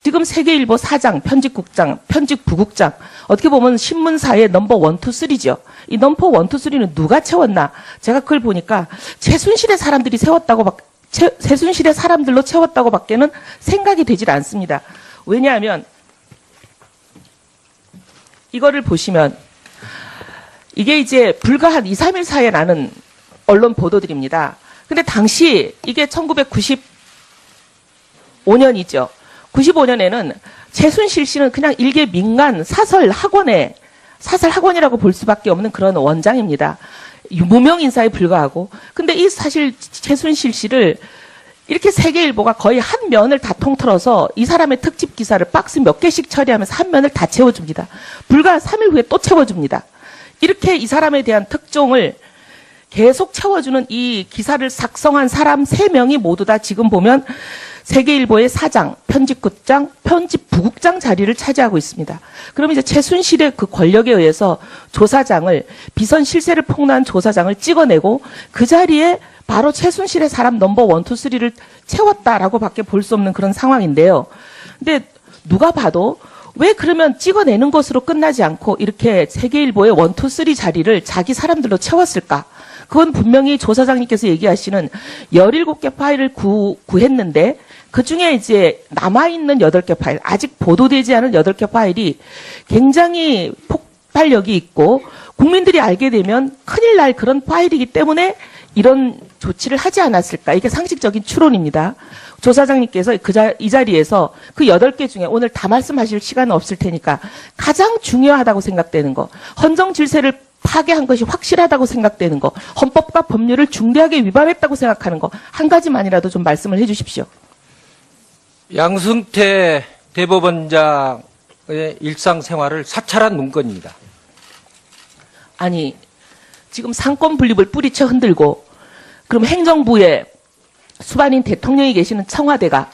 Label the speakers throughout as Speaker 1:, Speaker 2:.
Speaker 1: 지금 세계일보 사장, 편집국장, 편집부국장 어떻게 보면 신문사의 넘버 1, 2, 3죠. 이 넘버 1, 2, 3는 누가 채웠나? 제가 그걸 보니까 최순실의 사람들이 최순실의 사람들로 채웠다고 밖에는 생각이 되질 않습니다. 왜냐하면 이거를 보시면 이게 이제 불과 한 2, 3일 사이에 나는 언론 보도들입니다. 근데 당시 이게 1995년이죠. 95년에는 최순실 씨는 그냥 일개 민간 사설 학원이라고 볼 수밖에 없는 그런 원장입니다. 무명 인사에 불과하고. 근데 이 사실 최순실 씨를 이렇게 세계일보가 거의 한 면을 다 통틀어서 이 사람의 특집 기사를 박스 몇 개씩 처리하면서 한 면을 다 채워줍니다. 불과 3일 후에 또 채워줍니다. 이렇게 이 사람에 대한 특종을 계속 채워주는 이 기사를 작성한 사람 3명이 모두 다 지금 보면 세계일보의 사장, 편집국장, 편집부국장 자리를 차지하고 있습니다. 그럼 이제 최순실의 그 권력에 의해서 조사장을, 비선 실세를 폭로한 조사장을 찍어내고 그 자리에 바로 최순실의 사람 넘버 1, 2, 3를 채웠다라고 밖에 볼 수 없는 그런 상황인데요. 근데 누가 봐도 왜 그러면 찍어내는 것으로 끝나지 않고 이렇게 세계일보의 1, 2, 3 자리를 자기 사람들로 채웠을까? 그건 분명히 조사장님께서 얘기하시는 17개 파일을 구했는데 그 중에 이제 남아있는 8개 파일, 아직 보도되지 않은 8개 파일이 굉장히 폭발력이 있고 국민들이 알게 되면 큰일 날 그런 파일이기 때문에 이런 조치를 하지 않았을까. 이게 상식적인 추론입니다. 조사장님께서 이 자리에서 그 8개 중에 오늘 다 말씀하실 시간은 없을 테니까 가장 중요하다고 생각되는 거, 헌정 질서를 파괴한 것이 확실하다고 생각되는 거, 헌법과 법률을 중대하게 위반했다고 생각하는 거, 한 가지만이라도 좀 말씀을 해 주십시오.
Speaker 2: 양승태 대법원장의 일상생활을 사찰한 문건입니다.
Speaker 1: 아니, 지금 상권 분립을 뿌리쳐 흔들고 그럼 행정부에 수반인 대통령이 계시는 청와대가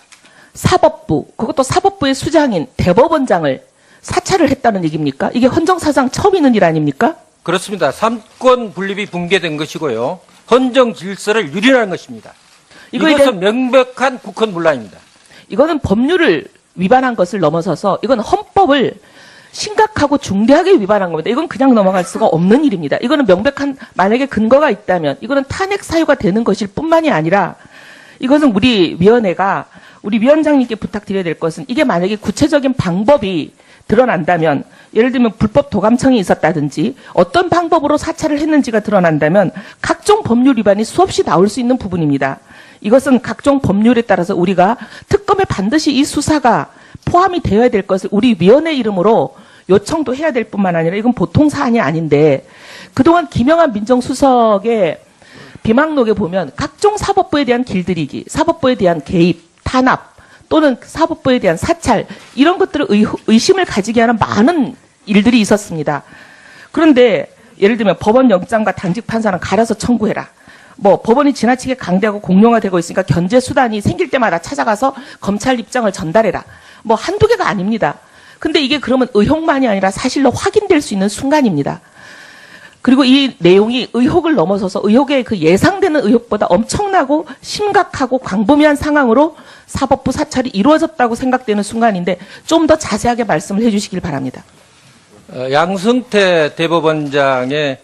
Speaker 1: 사법부, 그것도 사법부의 수장인 대법원장을 사찰을 했다는 얘기입니까? 이게 헌정사상 처음 있는 일 아닙니까?
Speaker 2: 그렇습니다. 삼권 분립이 붕괴된 것이고요. 헌정 질서를 유린한 것입니다. 이것은 명백한 국헌 문란입니다. 이거는
Speaker 1: 법률을 위반한 것을 넘어서서 이건 헌법을 심각하고 중대하게 위반한 겁니다. 이건 그냥 넘어갈 수가 없는 일입니다. 이거는 명백한, 만약에 근거가 있다면 이거는 탄핵 사유가 되는 것일 뿐만이 아니라 이것은 우리 위원회가 우리 위원장님께 부탁드려야 될 것은 이게 만약에 구체적인 방법이 드러난다면, 예를 들면 불법 도감청이 있었다든지 어떤 방법으로 사찰을 했는지가 드러난다면 각종 법률 위반이 수없이 나올 수 있는 부분입니다. 이것은 각종 법률에 따라서 우리가 특검에 반드시 이 수사가 포함이 되어야 될 것을 우리 위원회 이름으로 요청도 해야 될 뿐만 아니라 이건 보통 사안이 아닌데, 그동안 김영한 민정수석의 비망록에 보면 각종 사법부에 대한 길들이기, 사법부에 대한 개입, 탄압, 또는 사법부에 대한 사찰, 이런 것들을 의심을 가지게 하는 많은 일들이 있었습니다. 그런데 예를 들면 법원 영장과 당직 판사는 갈아서 청구해라. 뭐 법원이 지나치게 강대하고 공룡화되고 있으니까 견제 수단이 생길 때마다 찾아가서 검찰 입장을 전달해라. 뭐 한두 개가 아닙니다. 근데 이게 그러면 의혹만이 아니라 사실로 확인될 수 있는 순간입니다. 그리고 이 내용이 의혹을 넘어서서 의혹의 그 예상되는 의혹보다 엄청나고 심각하고 광범위한 상황으로 사법부 사찰이 이루어졌다고 생각되는 순간인데 좀 더 자세하게 말씀을 해 주시길 바랍니다.
Speaker 2: 양승태 대법원장의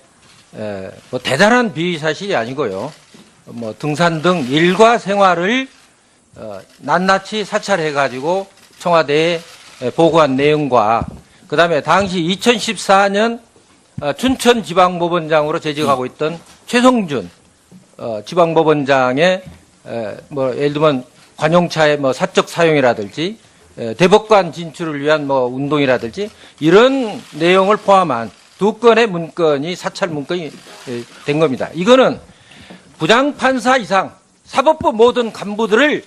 Speaker 2: 뭐 대단한 비사실이 아니고요. 뭐 등산 등 일과 생활을 낱낱이 사찰해가지고 청와대에 보고한 내용과 그다음에 당시 2014년 춘천지방법원장으로 재직하고 있던 최성준 지방법원장의 뭐 예를 들면 관용차의 뭐 사적 사용이라든지 대법관 진출을 위한 뭐 운동이라든지 이런 내용을 포함한 2건의 문건이 사찰 문건이 된 겁니다. 이거는 부장판사 이상 사법부 모든 간부들을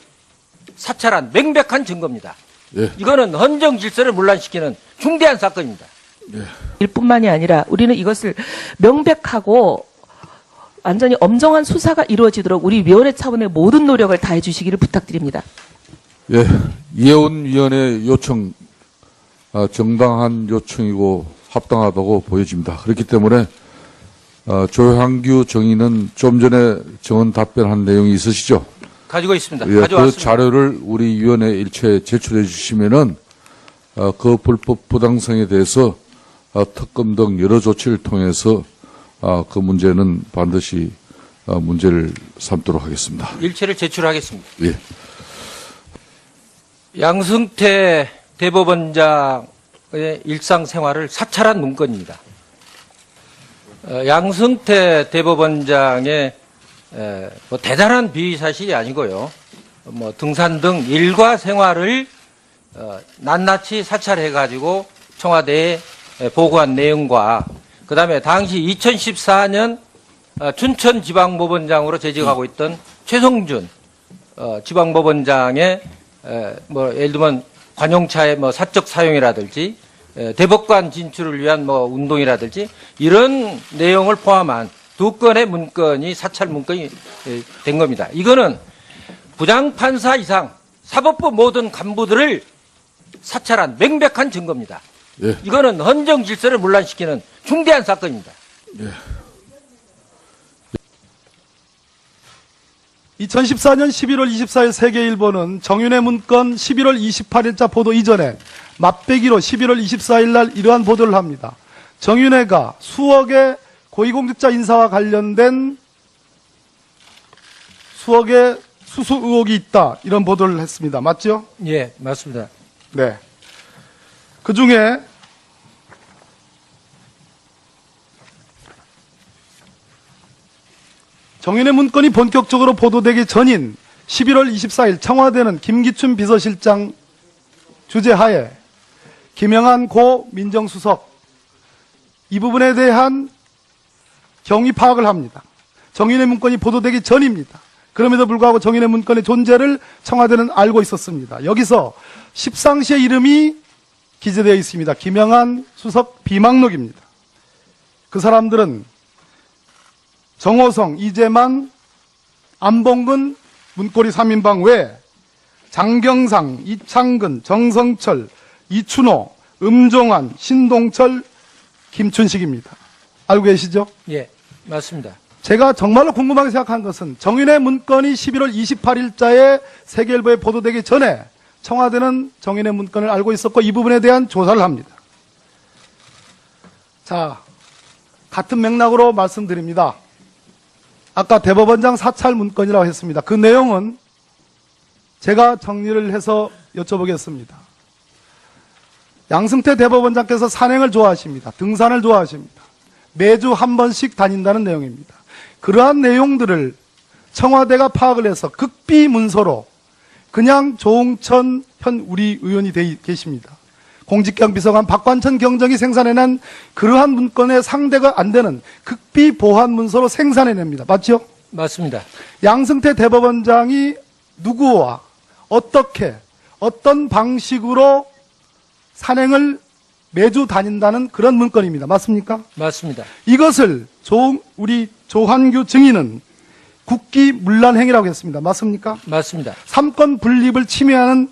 Speaker 2: 사찰한 명백한 증거입니다.
Speaker 3: 예.
Speaker 2: 이거는 헌정 질서를 문란시키는 중대한 사건입니다.
Speaker 3: 예.
Speaker 1: 일뿐만이 아니라 우리는 이것을 명백하고 완전히 엄정한 수사가 이루어지도록 우리 위원회 차원의 모든 노력을 다해 주시기를 부탁드립니다.
Speaker 3: 예, 이혜원 위원의 요청, 정당한 요청이고 합당하다고 보여집니다. 그렇기 때문에 조향규 정의는 좀 전에 정언 답변한 내용이 있으시죠?
Speaker 2: 가지고 있습니다.
Speaker 3: 예, 그
Speaker 2: 가져왔습니다.
Speaker 3: 자료를 우리 위원회 일체에 제출해 주시면은 그 불법 부당성에 대해서 특검 등 여러 조치를 통해서 그 문제는 반드시 문제를 삼도록 하겠습니다.
Speaker 2: 일체를 제출하겠습니다.
Speaker 3: 예.
Speaker 2: 양승태 대법원장의 일상생활을 사찰한 문건입니다. 양승태 대법원장의 뭐 대단한 비위 사실이 아니고요. 뭐 등산 등 일과 생활을 낱낱이 사찰해가지고 청와대에 보고한 내용과 그다음에 당시 2014년 춘천지방법원장으로 재직하고 있던 최성준 지방법원장의 뭐 예를 들면 관용차의 뭐 사적 사용이라든지 대법관 진출을 위한 뭐 운동이라든지 이런 내용을 포함한 2건의 문건이 사찰 문건이 된 겁니다. 이거는 부장판사 이상 사법부 모든 간부들을 사찰한 명백한 증거입니다.
Speaker 3: 예.
Speaker 2: 이거는 헌정 질서를 문란시키는 중대한 사건입니다.
Speaker 4: 2014년 11월 24일 세계일보는 정윤회 문건 11월 28일자 보도 이전에 맛배기로 11월 24일 날 이러한 보도를 합니다. 정윤회가 수억의 고위공직자 인사와 관련된 수억의 수수 의혹이 있다. 이런 보도를 했습니다. 맞죠?
Speaker 2: 예, 맞습니다.
Speaker 4: 네. 그 중에 정윤회 문건이 본격적으로 보도되기 전인 11월 24일 청와대는 김기춘 비서실장 주재하에 김영한 고 민정수석 이 부분에 대한 경위 파악을 합니다. 정윤회 문건이 보도되기 전입니다. 그럼에도 불구하고 정윤회 문건의 존재를 청와대는 알고 있었습니다. 여기서 십상시의 이름이 기재되어 있습니다. 김영한 수석 비망록입니다. 그 사람들은 정호성, 이재만, 안봉근, 문고리 3인방 외에 장경상, 이창근, 정성철, 이춘호, 음종환, 신동철, 김춘식입니다. 알고 계시죠?
Speaker 2: 예, 맞습니다.
Speaker 4: 제가 정말로 궁금하게 생각한 것은 정윤회 문건이 11월 28일자에 세계일보에 보도되기 전에 청와대는 정윤회 문건을 알고 있었고 이 부분에 대한 조사를 합니다. 자, 같은 맥락으로 말씀드립니다. 아까 대법원장 사찰 문건이라고 했습니다. 그 내용은 제가 정리를 해서 여쭤보겠습니다. 양승태 대법원장께서 산행을 좋아하십니다. 등산을 좋아하십니다. 매주 한 번씩 다닌다는 내용입니다. 그러한 내용들을 청와대가 파악을 해서 극비 문서로 그냥 조홍천 현 우리 의원이 계십니다. 공직경 비서관 박관천 경정이 생산해낸 그러한 문건의 상대가 안 되는 극비 보안 문서로 생산해냅니다. 맞죠?
Speaker 2: 맞습니다.
Speaker 4: 양승태 대법원장이 누구와 어떻게 어떤 방식으로 산행을 매주 다닌다는 그런 문건입니다. 맞습니까?
Speaker 2: 맞습니다.
Speaker 4: 이것을 우리 조한규 증인은 국기 문란 행위라고 했습니다. 맞습니까?
Speaker 2: 맞습니다.
Speaker 4: 삼권 분립을 침해하는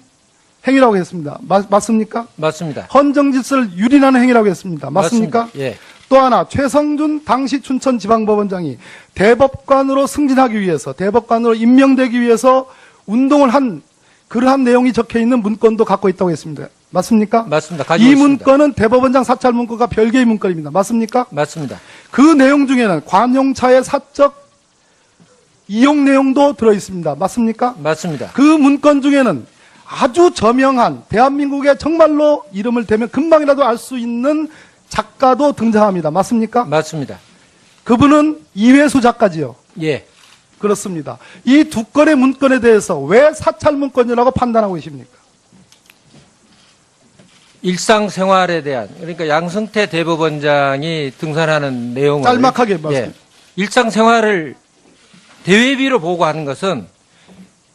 Speaker 4: 행위라고 했습니다. 맞습니까?
Speaker 2: 맞습니다.
Speaker 4: 헌정 질서를 유린하는 행위라고 했습니다. 맞습니까?
Speaker 2: 맞습니다. 예.
Speaker 4: 또 하나 최성준 당시 춘천지방법원장이 대법관으로 승진하기 위해서 대법관으로 임명되기 위해서 운동을 한 그러한 내용이 적혀있는 문건도 갖고 있다고 했습니다. 맞습니까?
Speaker 2: 맞습니다. 가지고
Speaker 4: 이
Speaker 2: 있습니다.
Speaker 4: 문건은 대법원장 사찰 문건과 별개의 문건입니다. 맞습니까?
Speaker 2: 맞습니다.
Speaker 4: 그 내용 중에는 관용차의 사적 이용 내용도 들어있습니다. 맞습니까?
Speaker 2: 맞습니다.
Speaker 4: 그 문건 중에는 아주 저명한 대한민국의 정말로 이름을 대면 금방이라도 알 수 있는 작가도 등장합니다. 맞습니까?
Speaker 2: 맞습니다.
Speaker 4: 그분은 이회수 작가지요.
Speaker 2: 예.
Speaker 4: 그렇습니다. 이 두 건의 문건에 대해서 왜 사찰 문건이라고 판단하고 계십니까?
Speaker 2: 일상생활에 대한 그러니까 양승태 대법원장이 등산하는 내용을
Speaker 4: 짤막하게 말씀.
Speaker 2: 예, 일상생활을 대외비로 보고하는 것은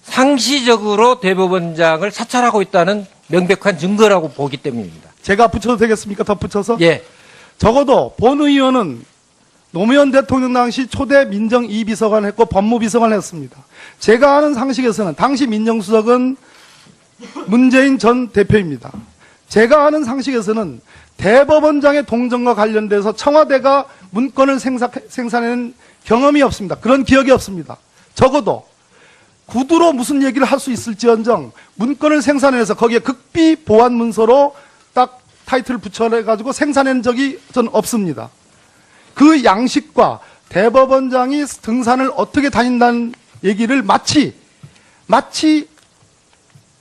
Speaker 2: 상시적으로 대법원장을 사찰하고 있다는 명백한 증거라고 보기 때문입니다.
Speaker 4: 제가 붙여도 되겠습니까? 덧붙여서?
Speaker 2: 예,
Speaker 4: 적어도 본 의원은 노무현 대통령 당시 초대 민정 2비서관을 했고 법무비서관을 했습니다. 제가 아는 상식에서는 당시 민정수석은 문재인 전 대표입니다. 제가 아는 상식에서는 대법원장의 동정과 관련돼서 청와대가 문건을 생산해낸 경험이 없습니다. 그런 기억이 없습니다. 적어도 구두로 무슨 얘기를 할 수 있을지언정 문건을 생산해서 거기에 극비 보안 문서로 딱 타이틀을 붙여가지고 생산한 적이 전 없습니다. 그 양식과 대법원장이 등산을 어떻게 다닌다는 얘기를 마치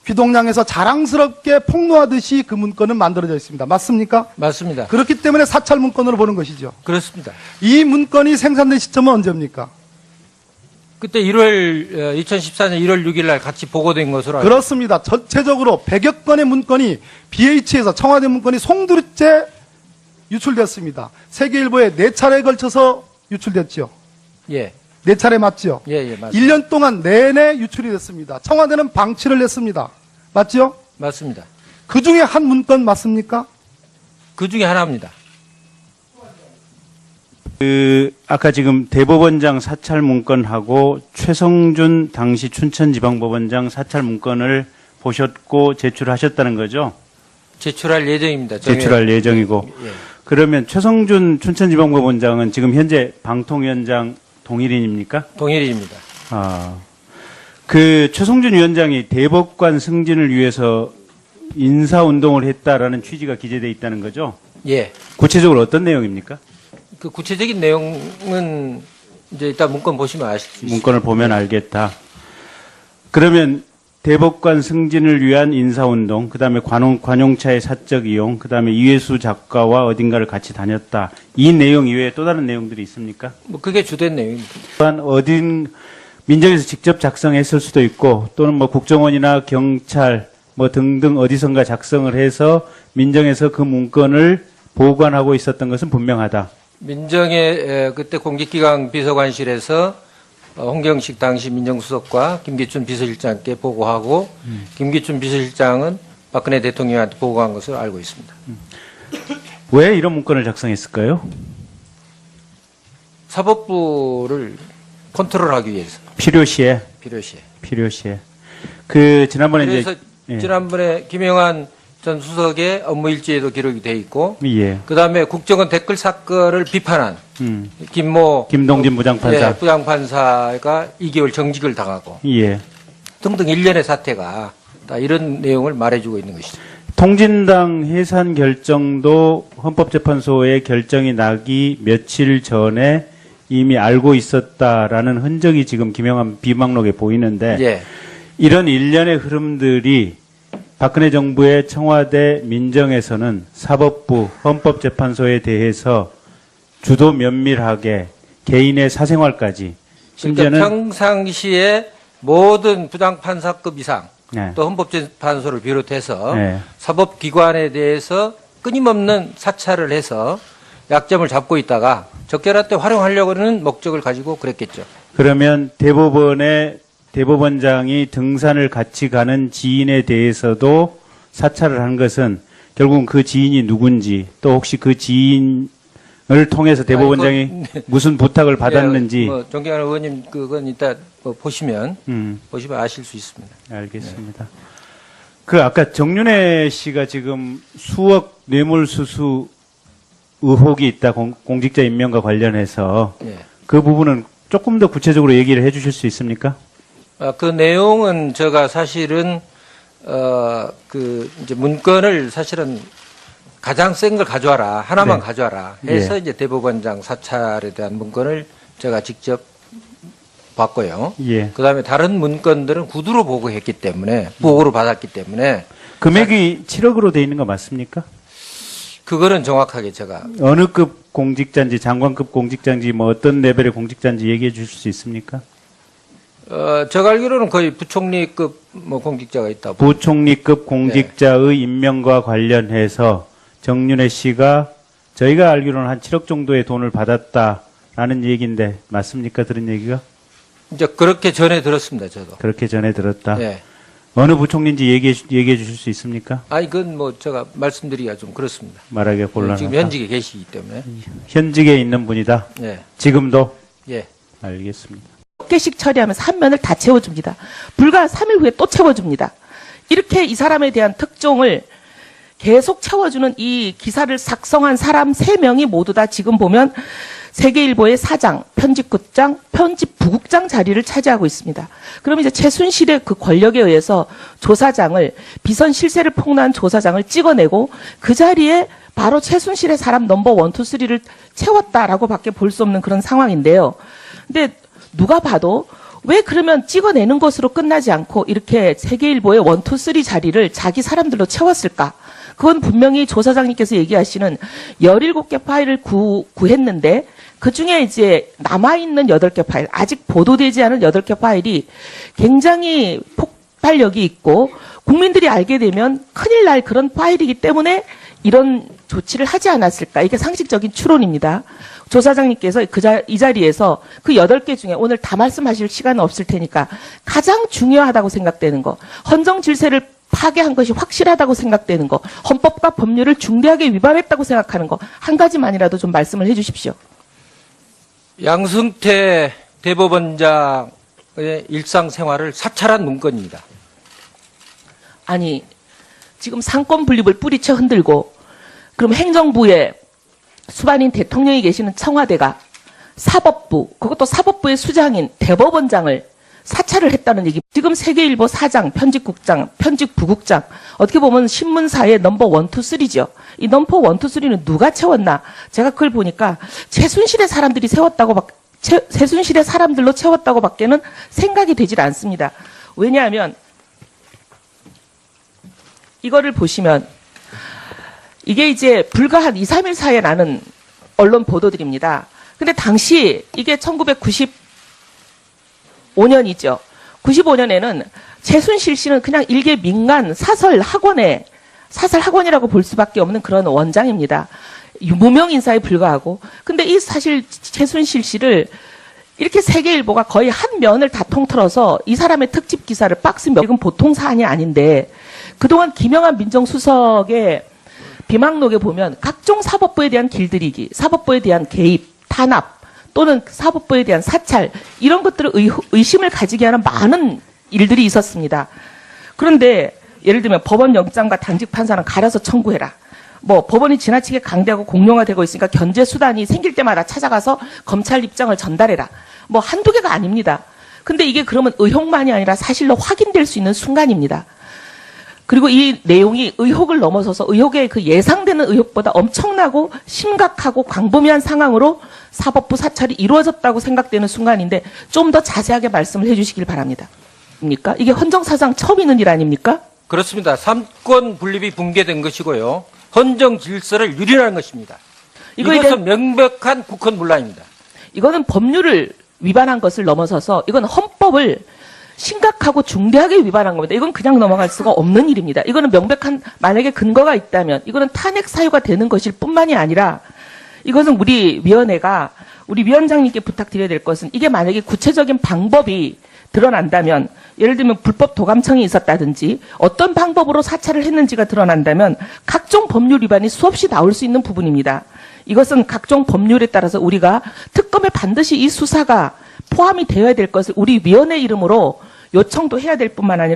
Speaker 4: 귀동량에서 자랑스럽게 폭로하듯이 그 문건은 만들어져 있습니다. 맞습니까?
Speaker 2: 맞습니다.
Speaker 4: 그렇기 때문에 사찰 문건으로 보는 것이죠.
Speaker 2: 그렇습니다.
Speaker 4: 이 문건이 생산된 시점은 언제입니까?
Speaker 2: 그때 2014년 1월 6일 날 같이 보고된 것으로 알고
Speaker 4: 그렇습니다. 전체적으로 100여 건의 문건이 BH에서 청와대 문건이 송두리째 유출됐습니다. 세계일보에 4차례에 걸쳐서 유출됐죠.
Speaker 2: 예.
Speaker 4: 4차례 맞죠?
Speaker 2: 예, 맞습니다.
Speaker 4: 1년 동안 내내 유출이 됐습니다. 청와대는 방치를 했습니다. 맞죠?
Speaker 2: 맞습니다.
Speaker 4: 그 중에 한 문건 맞습니까?
Speaker 2: 그 중에 하나입니다.
Speaker 5: 아까 지금 대법원장 사찰 문건하고 최성준 당시 춘천지방법원장 사찰 문건을 보셨고 제출하셨다는 거죠?
Speaker 2: 제출할 예정입니다.
Speaker 5: 제출할 예정이고.
Speaker 2: 예.
Speaker 5: 그러면 최성준 춘천지방법원장은 지금 현재 방통위원장 동일인입니까?
Speaker 2: 동일입니다.
Speaker 5: 그 최성준 위원장이 대법관 승진을 위해서 인사운동을 했다라는 취지가 기재되어 있다는 거죠?
Speaker 2: 예.
Speaker 5: 구체적으로 어떤 내용입니까?
Speaker 2: 그 구체적인 내용은 이제 이따 문건 보시면 아실 수 있습니다.
Speaker 5: 문건을 보면 알겠다. 그러면 대법관 승진을 위한 인사운동, 그 다음에 관용차의 사적 이용, 그 다음에 이회수 작가와 어딘가를 같이 다녔다. 이 내용 이외에 또 다른 내용들이 있습니까?
Speaker 2: 뭐 그게 주된 내용입니다.
Speaker 5: 또한 민정에서 직접 작성했을 수도 있고, 또는 뭐 국정원이나 경찰 뭐 등등 어디선가 작성을 해서 민정에서 그 문건을 보관하고 있었던 것은 분명하다.
Speaker 2: 민정의 그때 공직기강 비서관실에서 홍경식 당시 민정수석과 김기춘 비서실장께 보고하고 김기춘 비서실장은 박근혜 대통령한테 보고한 것을 알고 있습니다.
Speaker 5: 왜 이런 문건을 작성했을까요?
Speaker 2: 사법부를 컨트롤하기 위해서
Speaker 5: 필요시에. 그 지난번에
Speaker 2: 그래서
Speaker 5: 이제 예.
Speaker 2: 지난번에 김영환 전 수석의 업무 일지에도 기록이 돼 있고
Speaker 5: 예.
Speaker 2: 그다음에 국정원 댓글 사건을 비판한
Speaker 5: 김동진 부장판사.
Speaker 2: 예, 부장판사가 2개월 정직을 당하고
Speaker 5: 예.
Speaker 2: 등등 일련의 사태가 다 이런 내용을 말해주고 있는 것이죠.
Speaker 5: 통진당 해산 결정도 헌법재판소의 결정이 나기 며칠 전에 이미 알고 있었다라는 흔적이 지금 김영환 비방록에 보이는데
Speaker 2: 예.
Speaker 5: 이런 일련의 흐름들이 박근혜 정부의 청와대 민정에서는 사법부, 헌법재판소에 대해서 주도 면밀하게 개인의 사생활까지 심지어는
Speaker 2: 그러니까 평상시에 모든 부장판사급 이상
Speaker 5: 네.
Speaker 2: 또 헌법재판소를 비롯해서
Speaker 5: 네.
Speaker 2: 사법기관에 대해서 끊임없는 사찰을 해서 약점을 잡고 있다가 적절할 때 활용하려고 하는 목적을 가지고 그랬겠죠.
Speaker 5: 그러면 대법원장이 등산을 같이 가는 지인에 대해서도 사찰을 한 것은 결국은 그 지인이 누군지 또 혹시 그 지인을 통해서 대법원장이 무슨 부탁을 받았는지
Speaker 2: 예, 뭐 존경하는 의원님 그건 이따 뭐 보시면 아실 수 있습니다.
Speaker 5: 알겠습니다. 그 아까 정윤회 씨가 지금 수억 뇌물수수 의혹이 있다 공직자 임명과 관련해서
Speaker 2: 예.
Speaker 5: 그 부분은 조금 더 구체적으로 얘기를 해주실 수 있습니까?
Speaker 2: 그 내용은 제가 사실은 이제 문건을 사실은 가장 센 걸 가져와라 하나만
Speaker 5: 네.
Speaker 2: 가져와라 해서
Speaker 5: 예.
Speaker 2: 이제 대법원장 사찰에 대한 문건을 제가 직접 봤고요.
Speaker 5: 예.
Speaker 2: 그다음에 다른 문건들은 구두로 보고했기 때문에 보고로 받았기 때문에
Speaker 5: 금액이 7억으로 돼 있는 거 맞습니까?
Speaker 2: 그거는 정확하게 제가
Speaker 5: 어느 급 공직자인지 장관급 공직자인지 뭐 어떤 레벨의 공직자인지 얘기해 주실 수 있습니까?
Speaker 2: 제가 알기로는 거의 부총리급 뭐 공직자가 있다고.
Speaker 5: 부총리급 공직자의 임명과 관련해서 정윤회 씨가 저희가 알기로는 한 7억 정도의 돈을 받았다라는 얘기인데 맞습니까? 들은 얘기가?
Speaker 2: 이제 그렇게 전해 들었습니다, 저도.
Speaker 5: 그렇게 전에 들었다.
Speaker 2: 예.
Speaker 5: 어느 부총리인지 얘기해 주실 수 있습니까?
Speaker 2: 아니, 그건 뭐 제가 말씀드리기가 좀 그렇습니다.
Speaker 5: 말하기가 곤란하다.
Speaker 2: 지금 현직에 계시기 때문에.
Speaker 5: 현직에 있는 분이다.
Speaker 2: 예.
Speaker 5: 지금도?
Speaker 2: 예.
Speaker 5: 알겠습니다.
Speaker 1: 몇 개씩 처리하면서 한 면을 다 채워줍니다. 불과 3일 후에 또 채워줍니다. 이렇게 이 사람에 대한 특종을 계속 채워주는 이 기사를 작성한 사람 3명이 모두 다 지금 보면 세계일보의 사장, 편집국장, 편집부국장 자리를 차지하고 있습니다. 그럼 이제 최순실의 그 권력에 의해서 조사장을, 비선 실세를 폭로한 조사장을 찍어내고 그 자리에 바로 최순실의 사람 넘버 1, 2, 3를 채웠다라고 밖에 볼 수 없는 그런 상황인데요. 근데 누가 봐도 왜 그러면 찍어내는 것으로 끝나지 않고 이렇게 세계일보의 1, 2, 3 자리를 자기 사람들로 채웠을까? 그건 분명히 조사장님께서 얘기하시는 17개 파일을 구했는데 그 중에 이제 남아있는 8개 파일, 아직 보도되지 않은 8개 파일이 굉장히 폭발력이 있고 국민들이 알게 되면 큰일 날 그런 파일이기 때문에 이런 조치를 하지 않았을까. 이게 상식적인 추론입니다. 조사장님께서 이 자리에서 그 8개 중에 오늘 다 말씀하실 시간은 없을 테니까 가장 중요하다고 생각되는 거, 헌정 질서를 파괴한 것이 확실하다고 생각되는 거, 헌법과 법률을 중대하게 위반했다고 생각하는 거, 한 가지만이라도 좀 말씀을 해 주십시오.
Speaker 2: 양승태 대법원장의 일상생활을 사찰한 문건입니다.
Speaker 1: 아니, 지금 상권 분립을 뿌리쳐 흔들고, 그럼 행정부에 수반인 대통령이 계시는 청와대가 사법부, 그것도 사법부의 수장인 대법원장을 사찰을 했다는 얘기. 지금 세계일보 사장, 편집국장, 편집부국장, 어떻게 보면 신문사의 넘버 1, 2, 3죠. 이 넘버 1, 2, 3는 누가 채웠나? 제가 그걸 보니까 최순실의 사람들이 최순실의 사람들로 채웠다고 밖에는 생각이 되질 않습니다. 왜냐하면 이거를 보시면 이게 이제 불과 한 2, 3일 사이에 나는 언론 보도들입니다. 근데 당시 이게 1995년이죠. 95년에는 최순실 씨는 그냥 일개 민간 사설 학원이라고 볼 수밖에 없는 그런 원장입니다. 무명 인사에 불과하고. 근데 이 사실 최순실 씨를 이렇게 세계일보가 거의 한 면을 다 통틀어서 이 사람의 특집 기사를 박스 몇, 이건 보통 사안이 아닌데 그동안 김영한 민정수석의 비망록에 보면 각종 사법부에 대한 길들이기, 사법부에 대한 개입, 탄압, 또는 사법부에 대한 사찰, 이런 것들을 의심을 가지게 하는 많은 일들이 있었습니다. 그런데 예를 들면 법원 영장과 당직 판사는 갈아서 청구해라. 뭐 법원이 지나치게 강대하고 공룡화되고 있으니까 견제 수단이 생길 때마다 찾아가서 검찰 입장을 전달해라. 뭐 한두 개가 아닙니다. 근데 이게 그러면 의혹만이 아니라 사실로 확인될 수 있는 순간입니다. 그리고 이 내용이 의혹을 넘어서서 의혹의 그 예상되는 의혹보다 엄청나고 심각하고 광범위한 상황으로 사법부 사찰이 이루어졌다고 생각되는 순간인데 좀 더 자세하게 말씀을 해주시길 바랍니다. 입니까? 이게 헌정사상 처음 있는 일 아닙니까?
Speaker 2: 그렇습니다. 삼권 분립이 붕괴된 것이고요. 헌정 질서를 유린한 것입니다. 이것은 명백한 국헌문란입니다.
Speaker 1: 이거는 법률을 위반한 것을 넘어서서 이건 헌법을 심각하고 중대하게 위반한 겁니다. 이건 그냥 넘어갈 수가 없는 일입니다. 이거는 명백한, 만약에 근거가 있다면 이거는 탄핵 사유가 되는 것일 뿐만이 아니라 이것은 우리 위원회가 우리 위원장님께 부탁드려야 될 것은 이게 만약에 구체적인 방법이 드러난다면 예를 들면 불법 도감청이 있었다든지 어떤 방법으로 사찰을 했는지가 드러난다면 각종 법률 위반이 수없이 나올 수 있는 부분입니다. 이것은 각종 법률에 따라서 우리가 특검에 반드시 이 수사가 포함이 되어야 될 것을 우리 위원회 이름으로 요청도 해야 될 뿐만 아니라